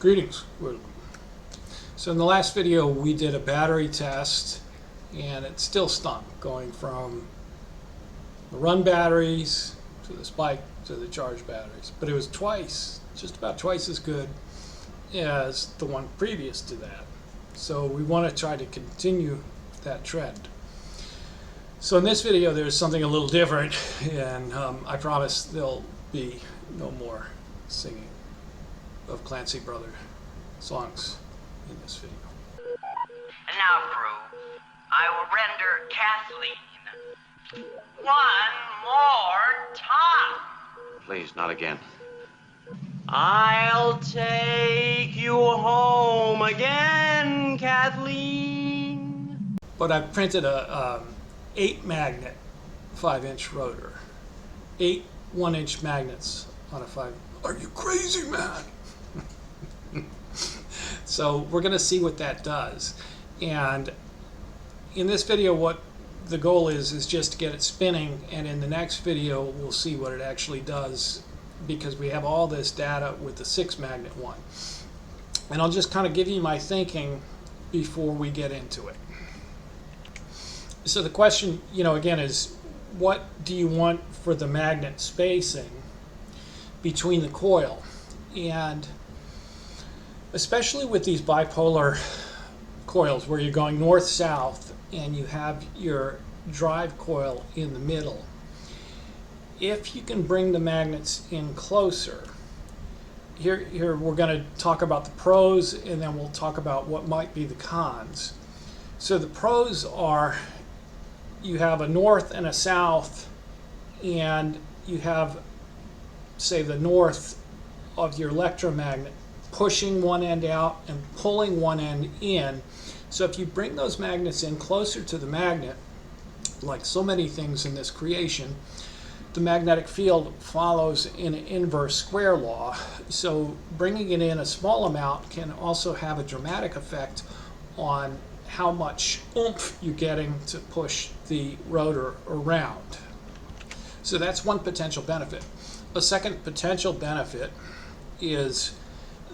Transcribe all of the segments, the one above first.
Greetings. So in the last video we did a battery test and it still stunk, going from the run batteries to the spike to the charge batteries. But it was just about twice as good as the one previous to that. So we want to try to continue that trend. So in this video there's something a little different, and I promise there'll be no more singing of Clancy Brother songs in this video. And now, crew, I will render Kathleen one more time. Please, not again. I'll take you home again, Kathleen. But I've printed a 8 magnet 5-inch rotor. 8 1-inch magnets on a 5. Are you crazy, man? So we're going to see what that does. And in this video, what the goal is just to get it spinning, and in the next video we'll see what it actually does, because we have all this data with the 6 magnet one. And I'll just kind of give you my thinking before we get into it. So the question, again, is what do you want for the magnet spacing between the coil? And especially with these bipolar coils where you're going north-south and you have your drive coil in the middle, if you can bring the magnets in closer, here we're going to talk about the pros, and then we'll talk about what might be the cons. So the pros are, you have a north and a south, and you have, say, the north of your electromagnet pushing one end out and pulling one end in. So if you bring those magnets in closer to the magnet, like so many things in this creation, the magnetic field follows an inverse square law. So bringing it in a small amount can also have a dramatic effect on how much oomph you're getting to push the rotor around. So that's one potential benefit. A second potential benefit is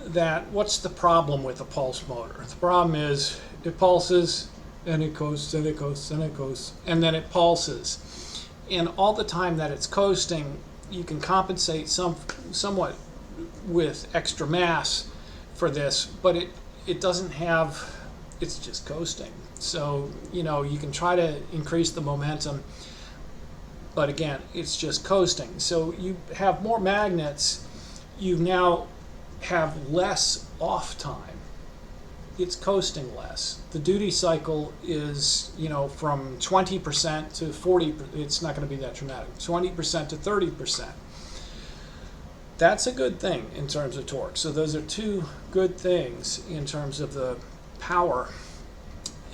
that, what's the problem with a pulse motor? The problem is it pulses, and it coasts, and it coasts, and it coasts, and then it pulses. And all the time that it's coasting, you can compensate somewhat with extra mass for this, but it doesn't have, it's just coasting. So, you can try to increase the momentum, but again, it's just coasting. So you have more magnets, you now have less off time. It's coasting less. The duty cycle is, from 20% to 40%. It's not going to be that dramatic. 20% to 30%. That's a good thing in terms of torque. So those are two good things in terms of the power.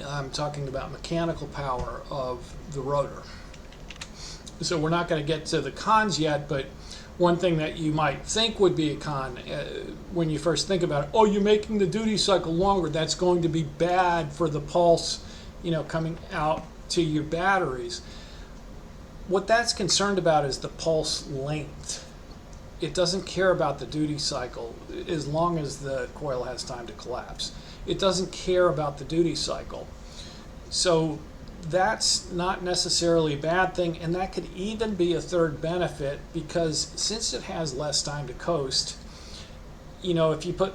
I'm talking about mechanical power of the rotor. So we're not going to get to the cons yet, but one thing that you might think would be a con when you first think about it, oh, you're making the duty cycle longer, that's going to be bad for the pulse, coming out to your batteries. What that's concerned about is the pulse length. It doesn't care about the duty cycle as long as the coil has time to collapse. It doesn't care about the duty cycle. So that's not necessarily a bad thing, and that could even be a third benefit, because since it has less time to coast, if you put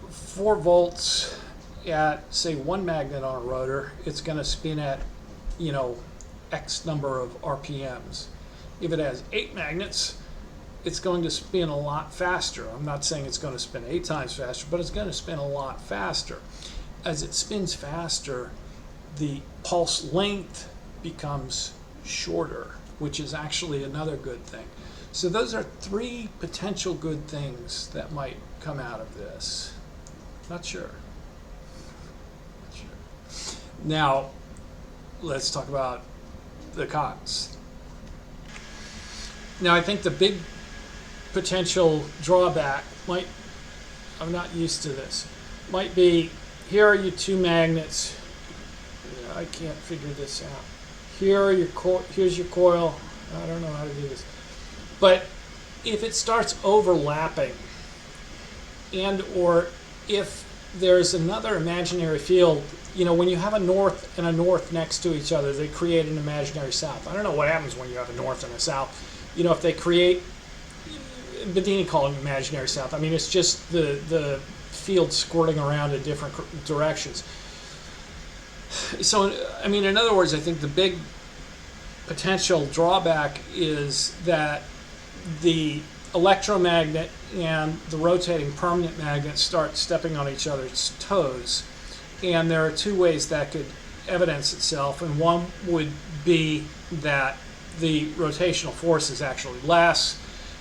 4 volts at, say, 1 magnet on a rotor, it's going to spin at, X number of RPMs. If it has 8 magnets, it's going to spin a lot faster. I'm not saying it's going to spin 8 times faster, but it's going to spin a lot faster. As it spins faster, the pulse length becomes shorter, which is actually another good thing. So those are 3 potential good things that might come out of this. Not sure. Now, let's talk about the cons. Now, I think the big potential drawback I'm not used to this, might be, here are your 2 magnets. I can't figure this out. Here's your coil. I don't know how to do this. But if it starts overlapping and or if there's another imaginary field, you know, when you have a north and a north next to each other, they create an imaginary south. I don't know what happens when you have a north and a south. You know, if they create, Bedini called it imaginary south. I mean, it's just the field squirting around in different directions. So, I mean, in other words, I think the big potential drawback is that the electromagnet and the rotating permanent magnet start stepping on each other's toes. And there are two ways that could evidence itself, and one would be that the rotational force is actually less,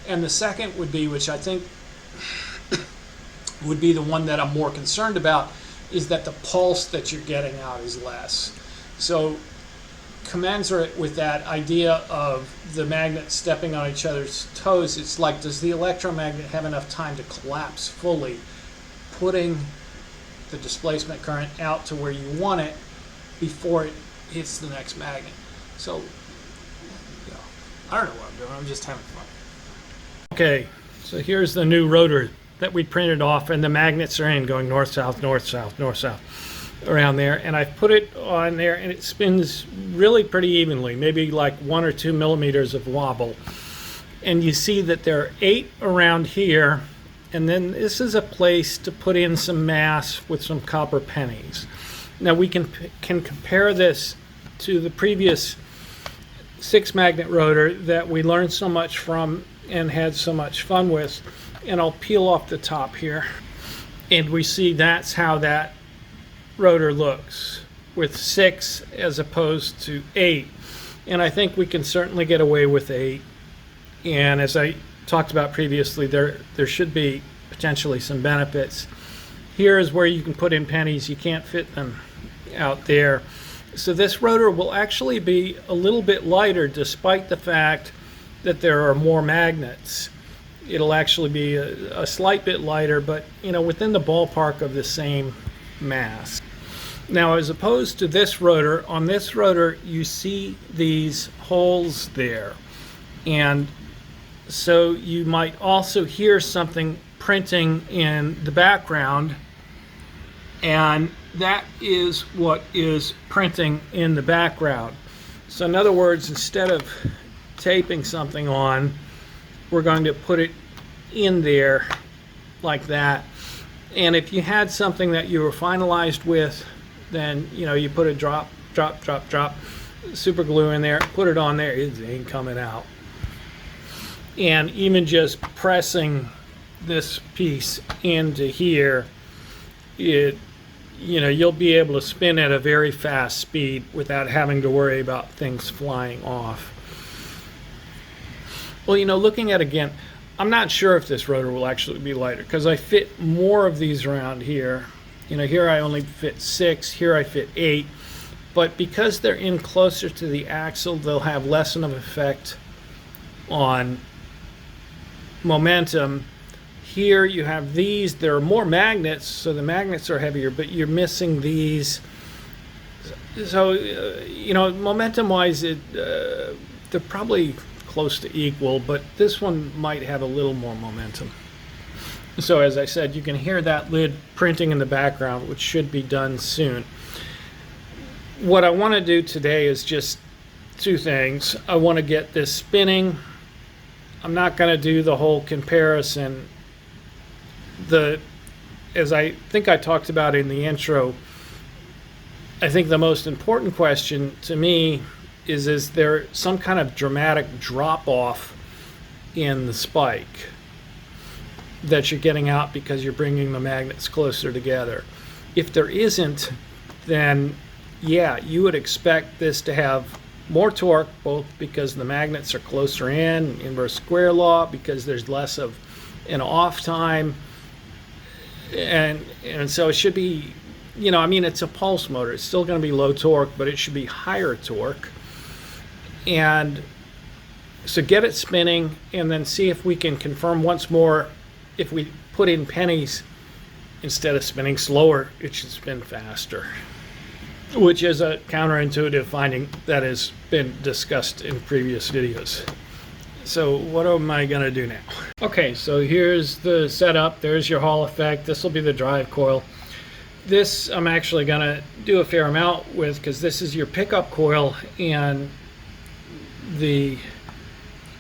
and the second would be, which I think would be the one that I'm more concerned about, is that the pulse that you're getting out is less. So commensurate with that idea of the magnets stepping on each other's toes, it's like, does the electromagnet have enough time to collapse fully, putting the displacement current out to where you want it before it hits the next magnet? So, you know, I don't know what I'm doing, I'm just having fun. Okay, so here's the new rotor that we printed off, and the magnets are in, going north, south, north, south, north, south, around there. And I've put it on there, and it spins really pretty evenly, maybe like 1 or 2 millimeters of wobble. And you see that there are 8 around here, and then this is a place to put in some mass with some copper pennies. Now we can compare this to the previous 6-magnet rotor that we learned so much from and had so much fun with. And I'll peel off the top here, and we see that's how that rotor looks with 6 as opposed to 8. And I think we can certainly get away with 8. And as I talked about previously, there should be potentially some benefits. Here is where you can put in pennies. You can't fit them out there. So this rotor will actually be a little bit lighter, despite the fact that there are more magnets. It'll actually be a slight bit lighter, but you know, within the ballpark of the same mass. Now, as opposed to this rotor, on this rotor you see these holes there, and so you might also hear something printing in the background, and that is what is printing in the background. So in other words, instead of taping something on, we're going to put it in there like that. And if you had something that you were finalized with, then you know, you put a drop super glue in there, put it on there, it ain't coming out. And even just pressing this piece into here, you know, you'll be able to spin at a very fast speed without having to worry about things flying off. Well, you know, looking at it again, I'm not sure if this rotor will actually be lighter, because I fit more of these around here. You know, here I only fit 6, here I fit 8. But because they're in closer to the axle, they'll have less of an effect on momentum. Here you have these, there are more magnets, so the magnets are heavier, but you're missing these. So, you know, momentum-wise, they're probably close to equal, but this one might have a little more momentum. So as I said, you can hear that lid printing in the background, which should be done soon. What I want to do today is just 2 things. I want to get this spinning. I'm not going to do the whole comparison. As I think I talked about in the intro, I think the most important question to me is there some kind of dramatic drop-off in the spike that you're getting out because you're bringing the magnets closer together? If there isn't, then yeah, you would expect this to have more torque, both because the magnets are closer in, inverse square law, because there's less of an off time, and so it should be, you know, I mean, it's a pulse motor. It's still going to be low torque, but it should be higher torque. And so get it spinning, and then see if we can confirm once more, if we put in pennies, instead of spinning slower, it should spin faster, which is a counterintuitive finding that has been discussed in previous videos. So what am I gonna do now? Okay, so here's the setup. There's your Hall effect. This will be the drive coil. This I'm actually gonna do a fair amount with, because this is your pickup coil, and the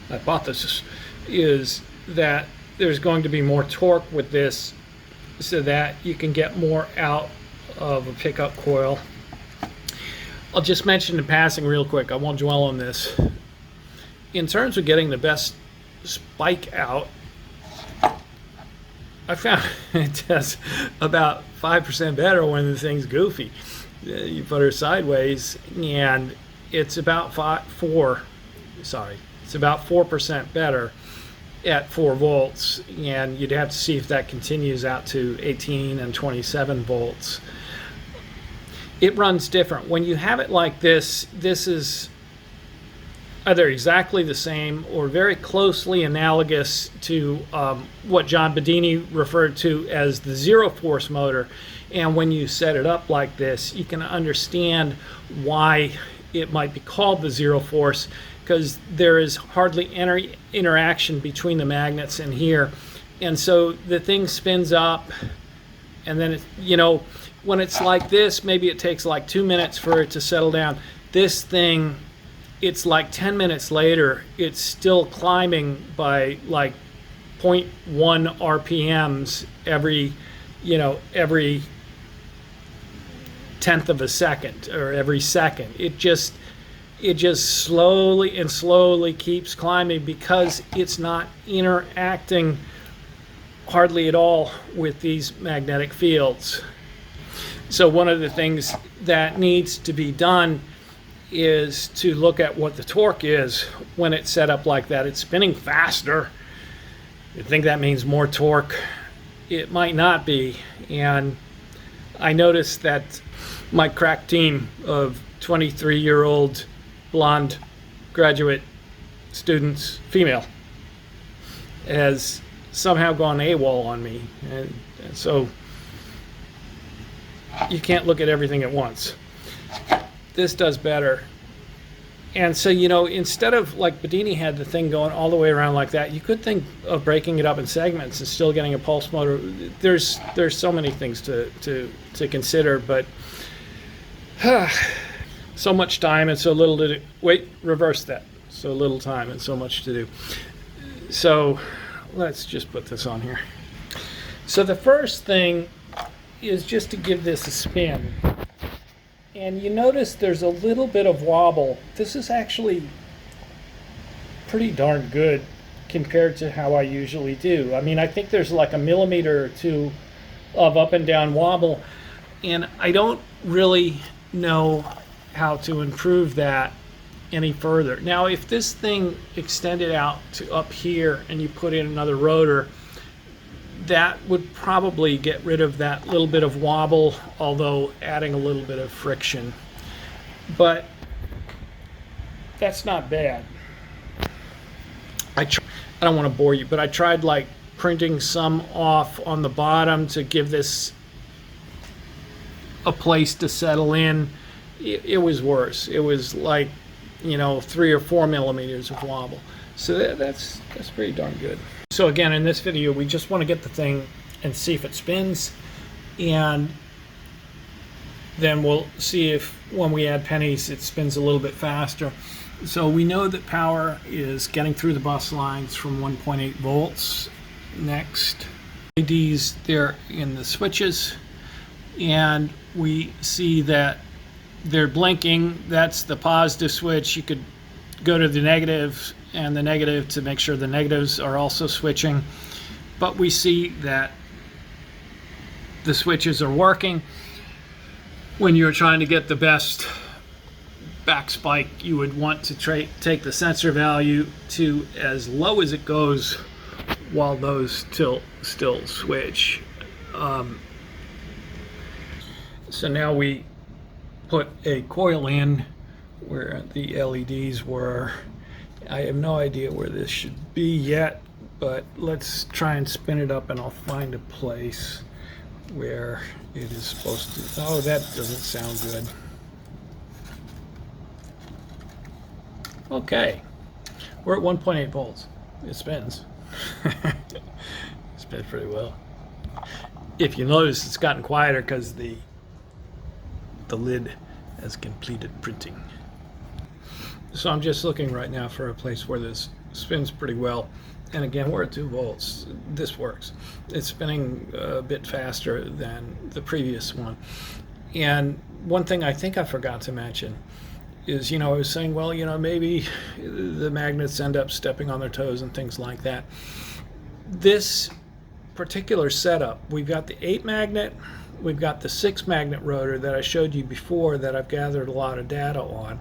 hypothesis is that there's going to be more torque with this, so that you can get more out of a pickup coil. I'll just mention in passing real quick, I won't dwell on this. In terms of getting the best spike out, I found it does about 5% better when the thing's goofy. You put her sideways, and it's about 4% better at 4 volts, and you'd have to see if that continues out to 18 and 27 volts. It runs different. When you have it like this, this is either exactly the same or very closely analogous to what John Bedini referred to as the zero force motor. And when you set it up like this, you can understand why it might be called the zero force, because there is hardly any interaction between the magnets in here. And so the thing spins up, and then it, you know, when it's like this, maybe it takes like 2 minutes for it to settle down. This thing, it's like 10 minutes later, it's still climbing by like 0.1 RPMs every tenth of a second, or every second. It just slowly keeps climbing, because it's not interacting hardly at all with these magnetic fields. So one of the things that needs to be done is to look at what the torque is when it's set up like that. It's spinning faster. You think that means more torque? It might not be. And I noticed that my crack team of 23-year-old blonde graduate students, female, has somehow gone AWOL on me. And so you can't look at everything at once. This does better. And so, you know, instead of like Bedini had the thing going all the way around like that, you could think of breaking it up in segments and still getting a pulse motor. There's so many things to consider, but so much time and so little to do. Wait, reverse that. So little time and so much to do. So let's just put this on here. So the first thing is just to give this a spin. And you notice there's a little bit of wobble. This is actually pretty darn good compared to how I usually do. I mean, I think there's like a millimeter or two of up and down wobble, and I don't really know how to improve that any further. Now, if this thing extended out to up here and you put in another rotor, that would probably get rid of that little bit of wobble, although adding a little bit of friction. But that's not bad. I don't want to bore you, but I tried like printing some off on the bottom to give this a place to settle in. It was worse. It was like, you know, 3 or 4 millimeters of wobble. So that's pretty darn good. So again, in this video, we just want to get the thing and see if it spins, and then we'll see if when we add pennies it spins a little bit faster. So we know that power is getting through the bus lines from 1.8 volts. Next, LEDs there in the switches, and we see that they're blinking. That's the positive switch. You could go to the negative and the negative to make sure the negatives are also switching, but we see that the switches are working. When you're trying to get the best back spike, you would want to take the sensor value to as low as it goes while those still switch. So now we put a coil in where the LEDs were. I have no idea where this should be yet, but let's try and spin it up and I'll find a place where it is supposed to. Oh, that doesn't sound good. Okay, We're at 1.8 volts. It spins. It spins pretty well. If you notice, it's gotten quieter because the lid has completed printing. So I'm just looking right now for a place where this spins pretty well. And again, we're at 2 volts. This works. It's spinning a bit faster than the previous one. And one thing I think I forgot to mention is, I was saying, well, maybe the magnets end up stepping on their toes and things like that. This particular setup, we've got the 8 magnet, we've got the 6 magnet rotor that I showed you before that I've gathered a lot of data on.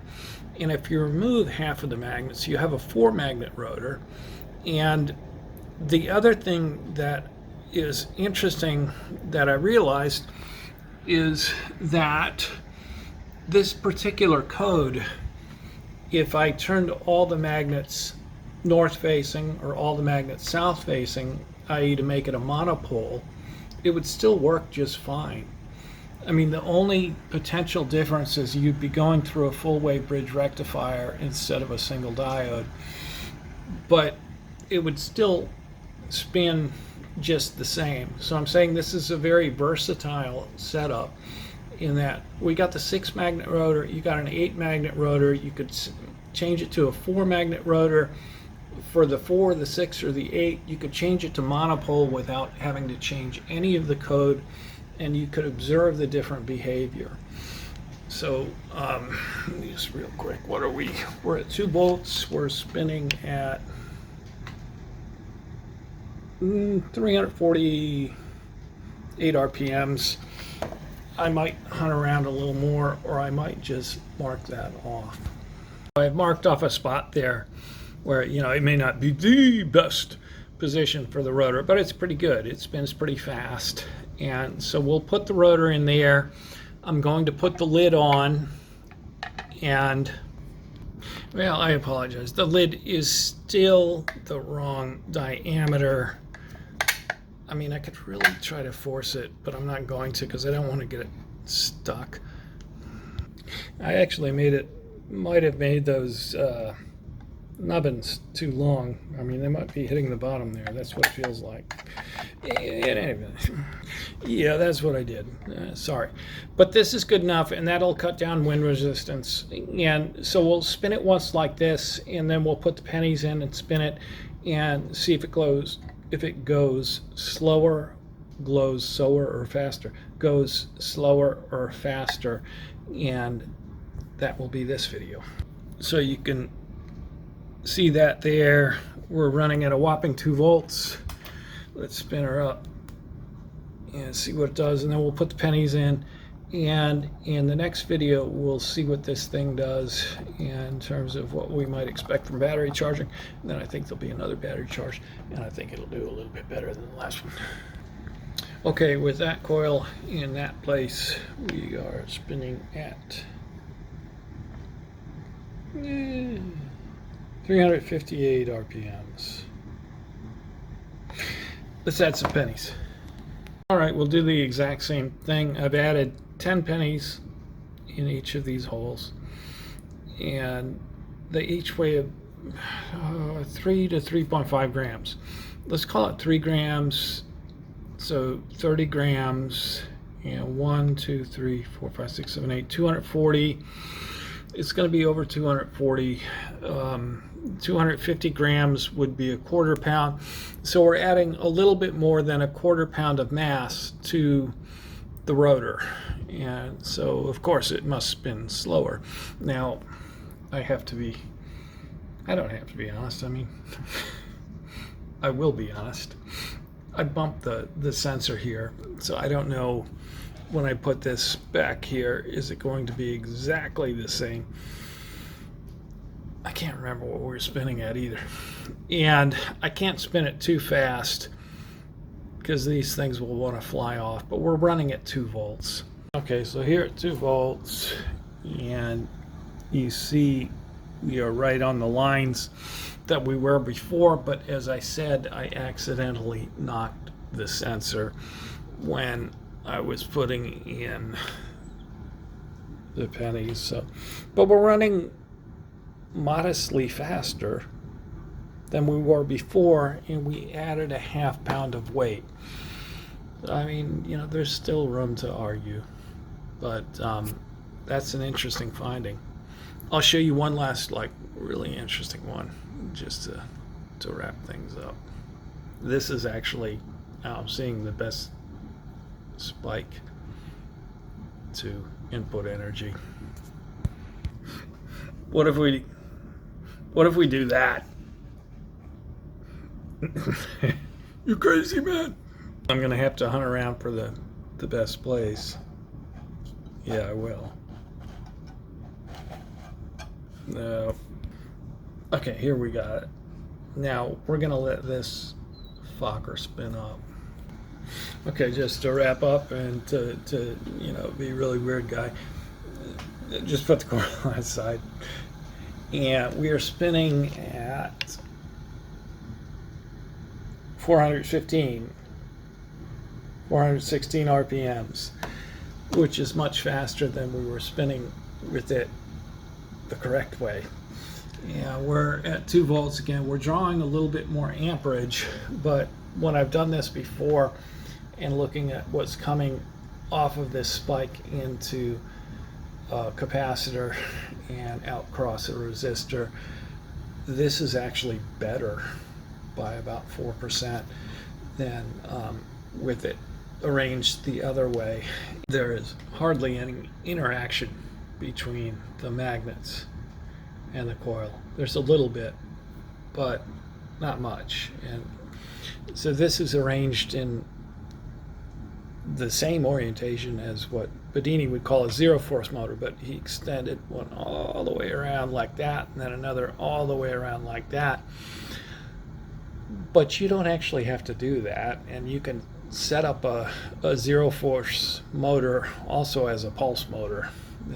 And if you remove half of the magnets, you have a 4 magnet rotor. And the other thing that is interesting that I realized is that this particular code, if I turned all the magnets north facing or all the magnets south facing, i.e. to make it a monopole, it would still work just fine. I mean, the only potential difference is you'd be going through a full wave bridge rectifier instead of a single diode, but it would still spin just the same. So I'm saying this is a very versatile setup in that we got the 6 magnet rotor, you got an 8 magnet rotor, you could change it to a 4 magnet rotor. For the 4, the 6, or the 8, you could change it to monopole without having to change any of the code, and you could observe the different behavior. So just real quick, what are we? We're at 2 volts. We're spinning at 348 RPMs. I might hunt around a little more, or I might just mark that off. I've marked off a spot there where, it may not be the best position for the rotor, but it's pretty good. It spins pretty fast. And so we'll put the rotor in there. I'm going to put the lid on, and, well, I apologize. The lid is still the wrong diameter. I mean, I could really try to force it, but I'm not going to because I don't want to get it stuck. I actually might have made those nubbins too long. I mean, they might be hitting the bottom there. That's what it feels like. Anyway, yeah, that's what I did. Sorry. But this is good enough, and that'll cut down wind resistance. And so we'll spin it once like this, and then we'll put the pennies in and spin it and see if it glows. If it goes slower, glows slower or faster, goes slower or faster, and that will be this video. So you can see that there. We're running at a whopping 2 volts. Let's spin her up and see what it does, and then we'll put the pennies in, and in the next video we'll see what this thing does in terms of what we might expect from battery charging. And then I think there'll be another battery charge, and I think it'll do a little bit better than the last one. Okay, with that coil in that place, we are spinning at 358 RPMs. Let's add some pennies. All right, we'll do the exact same thing. I've added 10 pennies in each of these holes, and they each weigh 3 to 3.5 grams. Let's call it 3 grams, so 30 grams, and 1, 2, 3, 4, 5, 6, 7, 8, 240. It's going to be over 240. 250 grams would be a quarter pound. So we're adding a little bit more than a quarter pound of mass to the rotor. And so, of course, it must spin slower. Now, I don't have to be honest. I mean, I will be honest. I bumped the sensor here, so I don't know when I put this back here, is it going to be exactly the same? I can't remember what we were spinning at either. And I can't spin it too fast because these things will want to fly off, but we're running at 2 volts. Okay, so here at 2 volts, and you see we are right on the lines that we were before, but as I said, I accidentally knocked the sensor when I was putting in the pennies. So, but we're running modestly faster than we were before, and we added a ½ pound of weight. I mean, you know, there's still room to argue, but that's an interesting finding. I'll show you one last, like, really interesting one, just to wrap things up. This is actually, I'm seeing the best spike to input energy. What if we do that? You crazy, man. I'm gonna have to hunt around for the best place. Yeah, I will. No. Okay, here we got it. Now we're gonna let this fucker spin up. Okay, just to wrap up and to you know, be a really weird guy, just put the coil on its side. And we are spinning at 416 RPMs, which is much faster than we were spinning with it the correct way. Yeah, we're at 2 volts again. We're drawing a little bit more amperage, but when I've done this before and looking at what's coming off of this spike into a capacitor and out across a resistor, this is actually better by about 4% than with it arranged the other way. There is hardly any interaction between the magnets and the coil. There's a little bit, but not much. And so this is arranged in the same orientation as what Bedini would call a zero force motor, but he extended one all the way around like that, and then another all the way around like that. But you don't actually have to do that, and you can set up a zero force motor also as a pulse motor,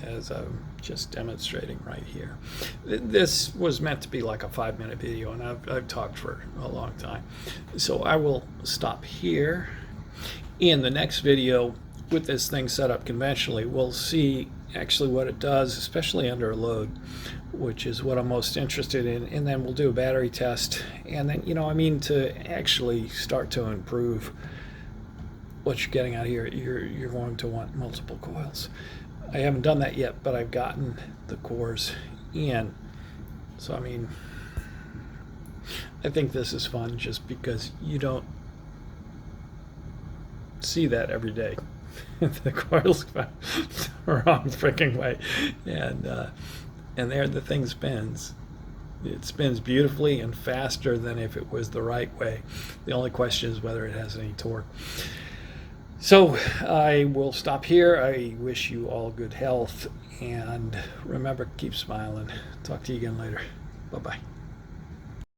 as I'm just demonstrating right here. This was meant to be like a 5-minute video, and I've talked for a long time. So I will stop here. In the next video, with this thing set up conventionally, we'll see actually what it does, especially under a load, which is what I'm most interested in. And then we'll do a battery test. And then, you know, I mean, to actually start to improve what you're getting out here, you're going to want multiple coils. I haven't done that yet, but I've gotten the cores in. So, I mean, I think this is fun just because you don't see that every day. The coils go the wrong freaking way, and there the thing spins. It spins beautifully and faster than if it was the right way. The only question is whether it has any torque. So I will stop here. I wish you all good health, and remember, keep smiling. Talk to you again later. Bye-bye.